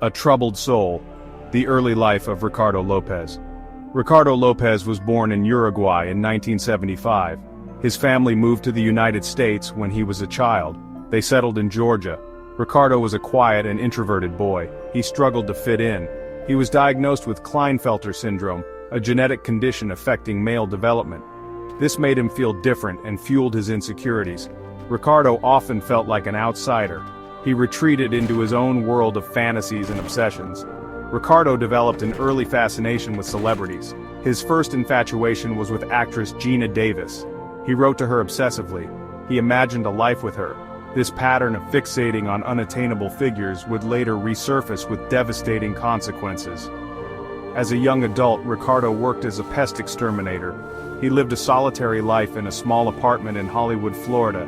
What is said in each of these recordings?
A Troubled Soul, The Early Life of Ricardo Lopez. Ricardo Lopez was born in Uruguay in 1975. His family moved to the United States when he was a child. They settled in Georgia. Ricardo was a quiet and introverted boy. He struggled to fit in. He was diagnosed with Klinefelter syndrome, a genetic condition affecting male development. This made him feel different and fueled his insecurities. Ricardo often felt like an outsider. He retreated into his own world of fantasies and obsessions. Ricardo developed an early fascination with celebrities. His first infatuation was with actress Geena Davis. He wrote to her obsessively. He imagined a life with her. This pattern of fixating on unattainable figures would later resurface with devastating consequences. As a young adult, Ricardo worked as a pest exterminator. He lived a solitary life in a small apartment in Hollywood, Florida.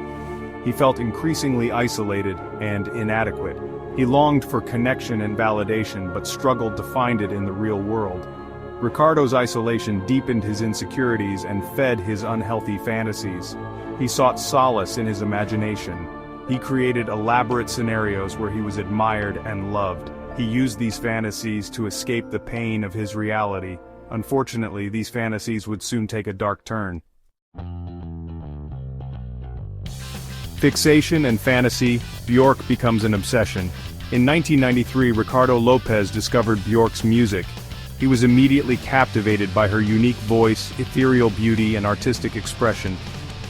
He felt increasingly isolated and inadequate. He longed for connection and validation but struggled to find it in the real world. Ricardo's isolation deepened his insecurities and fed his unhealthy fantasies. He sought solace in his imagination. He created elaborate scenarios where he was admired and loved. He used these fantasies to escape the pain of his reality. Unfortunately, these fantasies would soon take a dark turn. Fixation and fantasy, Björk becomes an obsession. In 1993, Ricardo Lopez discovered Björk's music. He was immediately captivated by her unique voice, ethereal beauty, and artistic expression.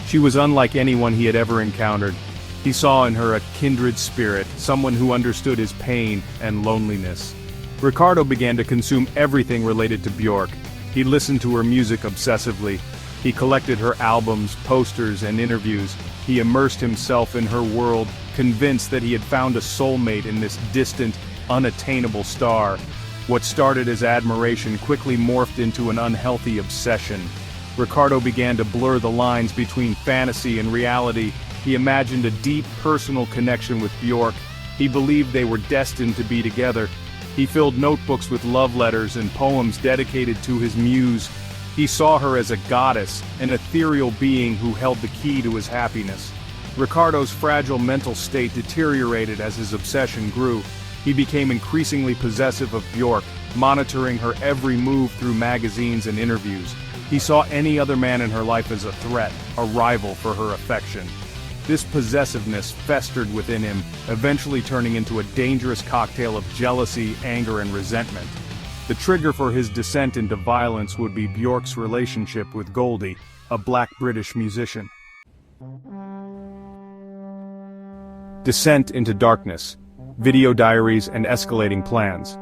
She was unlike anyone he had ever encountered. He saw in her a kindred spirit, someone who understood his pain and loneliness. Ricardo began to consume everything related to Björk. He listened to her music obsessively. He collected her albums, posters, and interviews. He immersed himself in her world, convinced that he had found a soulmate in this distant, unattainable star. What started as admiration quickly morphed into an unhealthy obsession. Ricardo began to blur the lines between fantasy and reality. He imagined a deep personal connection with Björk. He believed they were destined to be together. He filled notebooks with love letters and poems dedicated to his muse. He saw her as a goddess, an ethereal being who held the key to his happiness. Ricardo's fragile mental state deteriorated as his obsession grew. He became increasingly possessive of Björk, monitoring her every move through magazines and interviews. He saw any other man in her life as a threat, a rival for her affection. This possessiveness festered within him, eventually turning into a dangerous cocktail of jealousy, anger, and resentment. The trigger for his descent into violence would be Björk's relationship with Goldie, a black British musician. Descent into darkness, video diaries, and escalating plans.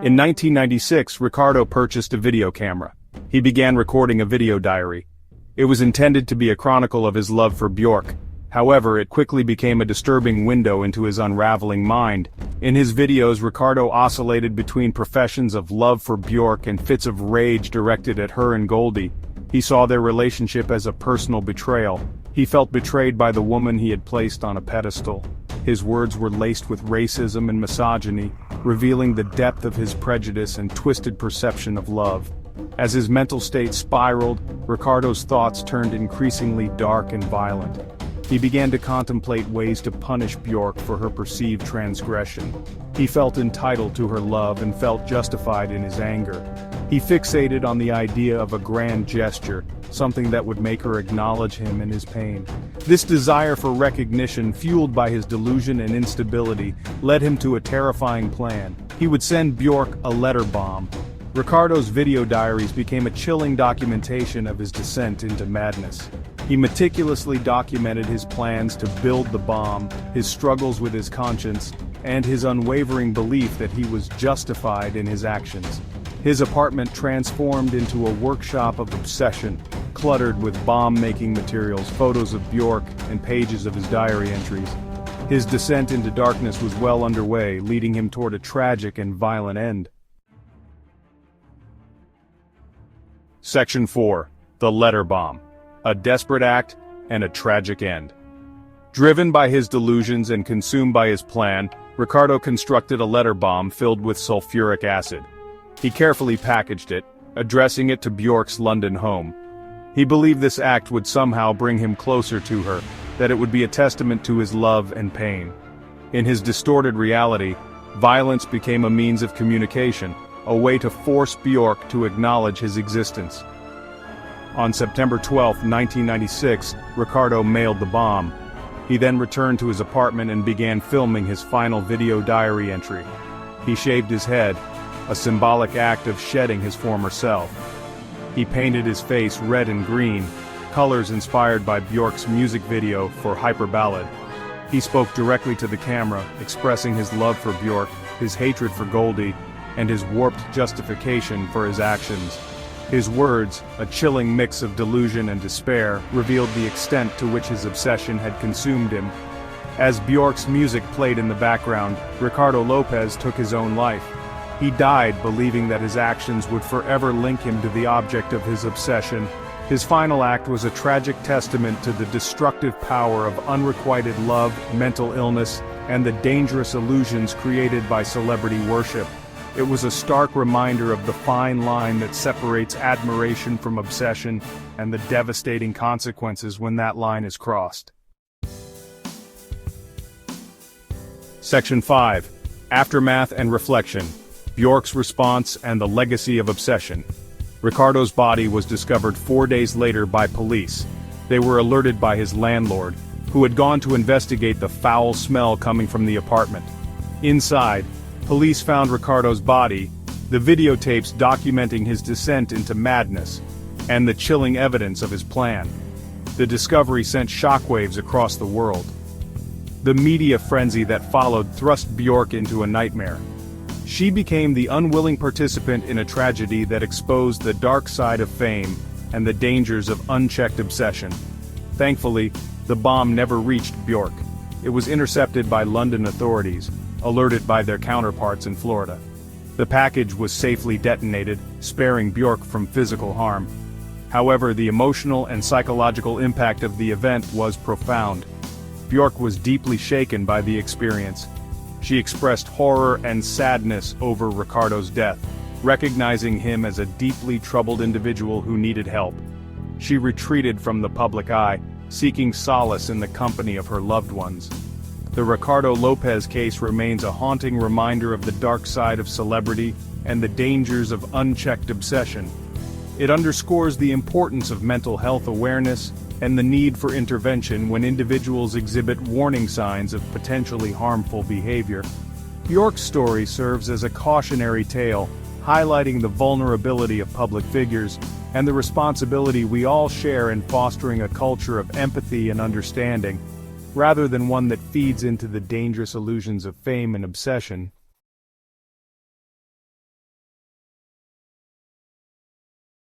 In 1996, Ricardo purchased a video camera. He began recording a video diary. It was intended to be a chronicle of his love for Björk. However, it quickly became a disturbing window into his unraveling mind. In his videos, Ricardo oscillated between professions of love for Björk and fits of rage directed at her and Goldie. He saw their relationship as a personal betrayal. He felt betrayed by the woman he had placed on a pedestal. His words were laced with racism and misogyny, revealing the depth of his prejudice and twisted perception of love. As his mental state spiraled, Ricardo's thoughts turned increasingly dark and violent. He began to contemplate ways to punish Björk for her perceived transgression. He felt entitled to her love and felt justified in his anger. He fixated on the idea of a grand gesture, something that would make her acknowledge him in his pain. This desire for recognition, fueled by his delusion and instability, led him to a terrifying plan. He would send Björk a letter bomb. Ricardo's video diaries became a chilling documentation of his descent into madness. He meticulously documented his plans to build the bomb, his struggles with his conscience, and his unwavering belief that he was justified in his actions. His apartment transformed into a workshop of obsession, cluttered with bomb-making materials, photos of Björk, and pages of his diary entries. His descent into darkness was well underway, leading him toward a tragic and violent end. Section 4. The Letter Bomb. A desperate act and a tragic end. Driven by his delusions and consumed by his plan, Ricardo constructed a letter bomb filled with sulfuric acid. He carefully packaged it, addressing it to Björk's London home. He believed this act would somehow bring him closer to her, that it would be a testament to his love and pain. In his distorted reality, Violence became a means of communication, a way to force Björk to acknowledge his existence. On September 12, 1996, Ricardo mailed the bomb. He then returned to his apartment and began filming his final video diary entry. He shaved his head, a symbolic act of shedding his former self. He painted his face red and green, colors inspired by Björk's music video for Hyperballad. He spoke directly to the camera, expressing his love for Björk, his hatred for Goldie, and his warped justification for his actions. His words, a chilling mix of delusion and despair, revealed the extent to which his obsession had consumed him. As Björk's music played in the background, Ricardo Lopez took his own life. He died believing that his actions would forever link him to the object of his obsession. His final act was a tragic testament to the destructive power of unrequited love, mental illness, and the dangerous illusions created by celebrity worship. It was a stark reminder of the fine line that separates admiration from obsession, and the devastating consequences when that line is crossed. Section 5. Aftermath and Reflection. Björk's Response and the Legacy of Obsession. Ricardo's body was discovered 4 days later by police. They were alerted by his landlord, who had gone to investigate the foul smell coming from the apartment. Inside, police found Ricardo's body, the videotapes documenting his descent into madness, and the chilling evidence of his plan. The discovery sent shockwaves across the world. The media frenzy that followed thrust Björk into a nightmare. She became the unwilling participant in a tragedy that exposed the dark side of fame and the dangers of unchecked obsession. Thankfully, the bomb never reached Björk. It was intercepted by London authorities, alerted by their counterparts in Florida. The package was safely detonated, sparing Björk from physical harm. However, the emotional and psychological impact of the event was profound. Björk was deeply shaken by the experience. She expressed horror and sadness over Ricardo's death, recognizing him as a deeply troubled individual who needed help. She retreated from the public eye, seeking solace in the company of her loved ones. The Ricardo Lopez case remains a haunting reminder of the dark side of celebrity and the dangers of unchecked obsession. It underscores the importance of mental health awareness and the need for intervention when individuals exhibit warning signs of potentially harmful behavior. Björk's story serves as a cautionary tale, highlighting the vulnerability of public figures and the responsibility we all share in fostering a culture of empathy and understanding, rather than one that feeds into the dangerous illusions of fame and obsession.